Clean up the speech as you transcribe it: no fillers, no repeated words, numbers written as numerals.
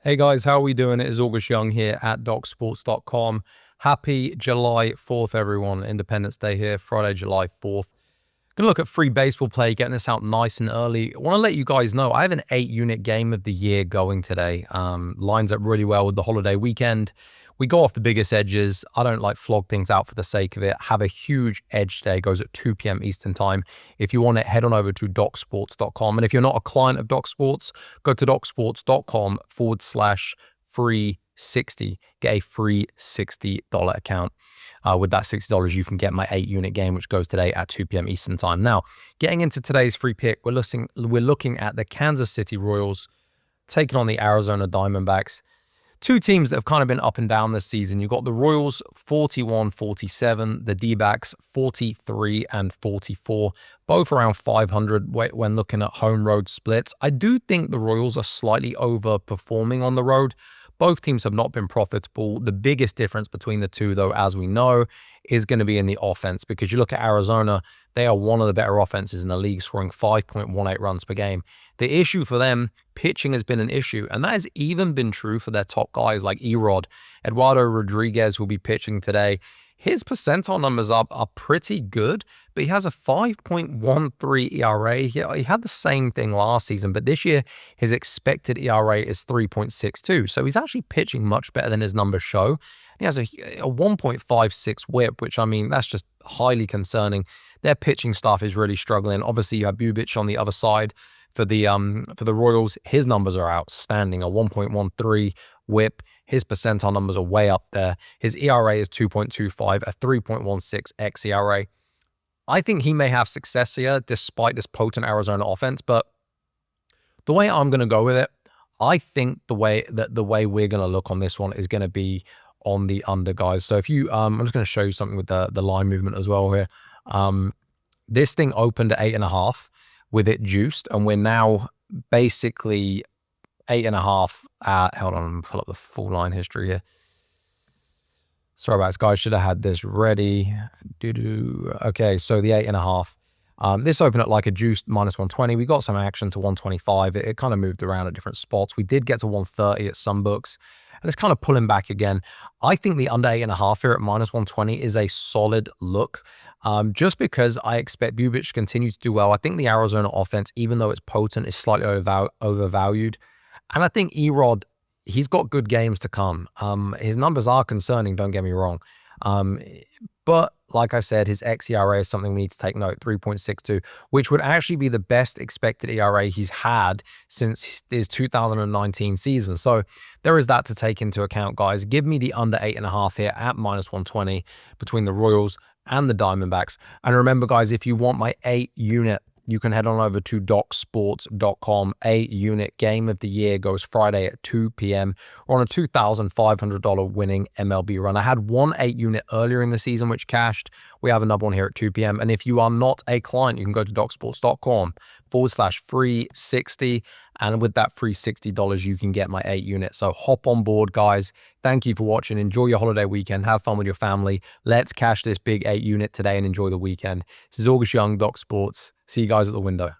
Hey guys, how are we doing? It is August Young here at DocSports.com. Happy July 4th, everyone. Independence Day here, Friday, July 4th. Gonna look at free baseball play, getting this out nice and early. I want to let you guys know I have an 8-unit game of the year going today. Lines up really well with the holiday weekend. We go off the biggest edges. I don't like flog things out for the sake of it. Have a huge edge today. Goes at 2 p.m. Eastern time. If you want it, head on over to DocSports.com. And if you're not a client of DocSports, go to DocSports.com/free 60. Get a free $60 account. With that $60, you can get my 8-unit game, which goes today at 2 p.m. Eastern time. Now, getting into today's free pick, we're looking at the Kansas City Royals taking on the Arizona Diamondbacks. Two teams that have kind of been up and down this season. You've got the Royals 41-47, the D-backs 43-44, both around 500 when looking at home road splits. I do think the Royals are slightly overperforming on the road. Both teams have not been profitable. The biggest difference between the two, though, as we know, is going to be in the offense, because you look at Arizona, they are one of the better offenses in the league, scoring 5.18 runs per game. The issue for them, pitching has been an issue, and that has even been true for their top guys like Erod. Eduardo Rodriguez will be pitching today. His percentile numbers are pretty good, but he has a 5.13 ERA. He had the same thing last season, but this year his expected ERA is 3.62. So he's actually pitching much better than his numbers show. He has a 1.56 whip, which, I mean, that's just highly concerning. Their pitching staff is really struggling. Obviously, you have Bubic on the other side for the Royals. His numbers are outstanding, a 1.13 whip. His percentile numbers are way up there. His ERA is 2.25, a 3.16 xERA. I think he may have success here despite this potent Arizona offense, but the way I'm going to go with it, I think the way we're going to look on this one is going to be on the under, guys. So if you, I'm just going to show you something with the line movement as well here. This thing opened at 8.5 with it juiced, and we're now basically 8.5 at, hold on, I'm gonna pull up the full line history here. Sorry about this, guys. Should have had this ready. Okay, so the 8.5. This opened at like a juiced -120. We got some action to 125. It kind of moved around at different spots. We did get to 130 at some books, and it's kind of pulling back again. I think the under 8.5 here at -120 is a solid look. Just because I expect Bubic to continue to do well. I think the Arizona offense, even though it's potent, is slightly overvalued. And I think Erod, he's got good games to come. His numbers are concerning, don't get me wrong. But like I said, his xERA is something we need to take note, 3.62, which would actually be the best expected ERA he's had since his 2019 season. So there is that to take into account, guys. Give me the under 8.5 here at -120 between the Royals and the Diamondbacks. And remember, guys, if you want my 8-unit, you can head on over to DocSports.com. 8-unit game of the year goes Friday at 2 p.m. We're on a $2,500 winning MLB run. I had one 8-unit earlier in the season, which cashed. We have another one here at 2 p.m. And if you are not a client, you can go to DocSports.com/free 60. And with that free $60, you can get my 8-unit. So hop on board, guys. Thank you for watching. Enjoy your holiday weekend. Have fun with your family. Let's cash this big 8-unit today and enjoy the weekend. This is August Young, Doc Sports. See you guys at the window.